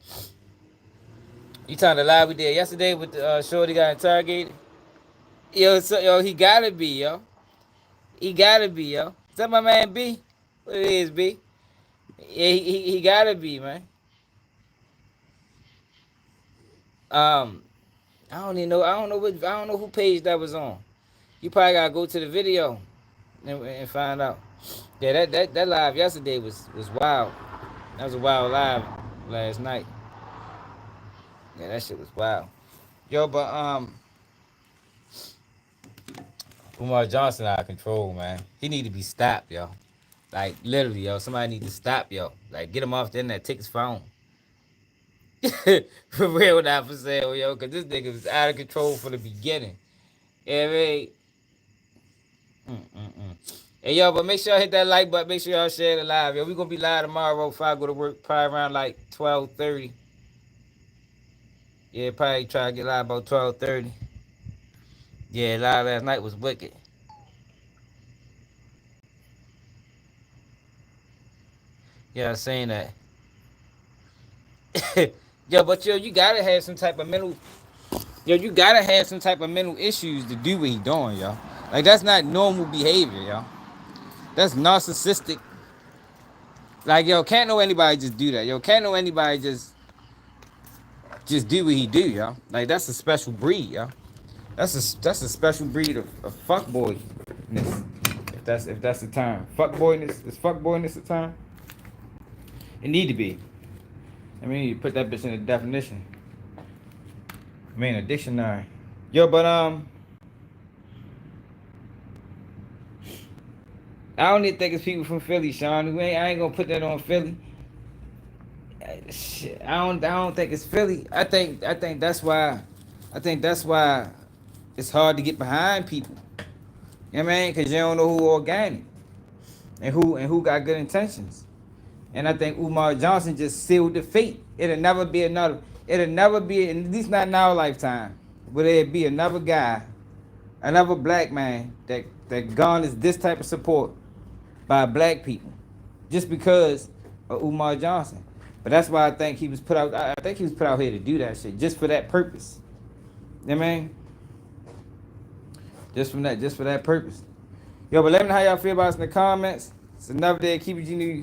You talking the live we did yesterday with the shorty got interrogated? Yo, he gotta be, yo. He gotta be, yo. Is that my man B? What it is, B? Yeah, he gotta be, man. I don't even know. I don't know who page that was on. You probably gotta go to the video and find out. Yeah, that live yesterday was wild. That was a wild live last night. Yeah, that shit was wild. Yo, but Umar Johnson out of control, man. He need to be stopped, yo. Like literally, yo. Somebody need to stop, yo. Like get him off the internet, take his phone. For real, not for sale, yo. Cause this nigga was out of control from the beginning. Yeah, man. Hey, yo, but make sure y'all hit that like button. Make sure y'all share the live, yo. We gonna be live tomorrow before I go to work, probably around like 12:30. Yeah, probably try to get live about 12:30. Yeah, live last night was wicked. Yeah, I'm saying that. Yo, but yo, you gotta have some type of mental. Yo, you gotta have some type of mental issues to do what he doing, yo. Like that's not normal behavior, yo. That's narcissistic. Like, yo, can't know anybody just do that. Yo, can't know anybody just do what he do, yo. Like, that's a special breed, yo. That's a special breed of fuckboyness. If that's the term. Fuckboyness is fuckboyness the term? It need to be. I mean, you put that bitch in a definition. I mean, a dictionary. Yo, but I don't even think it's people from Philly, Sean. I ain't gonna put that on Philly. Shit, I don't think it's Philly. I think that's why. I think that's why it's hard to get behind people. You know what I mean? Cause you don't know who organic and who got good intentions. And I think Umar Johnson just sealed the fate. It'll never be another. It'll never be, at least not in our lifetime, but it'll be another guy, another black man that garners this type of support by black people, just because of Umar Johnson. But that's why I think he was put out. I think he was put out here to do that shit, just for that purpose. You know what I mean? Just for that purpose. Yo, but let me know how y'all feel about us in the comments. It's another day of Keep It G News.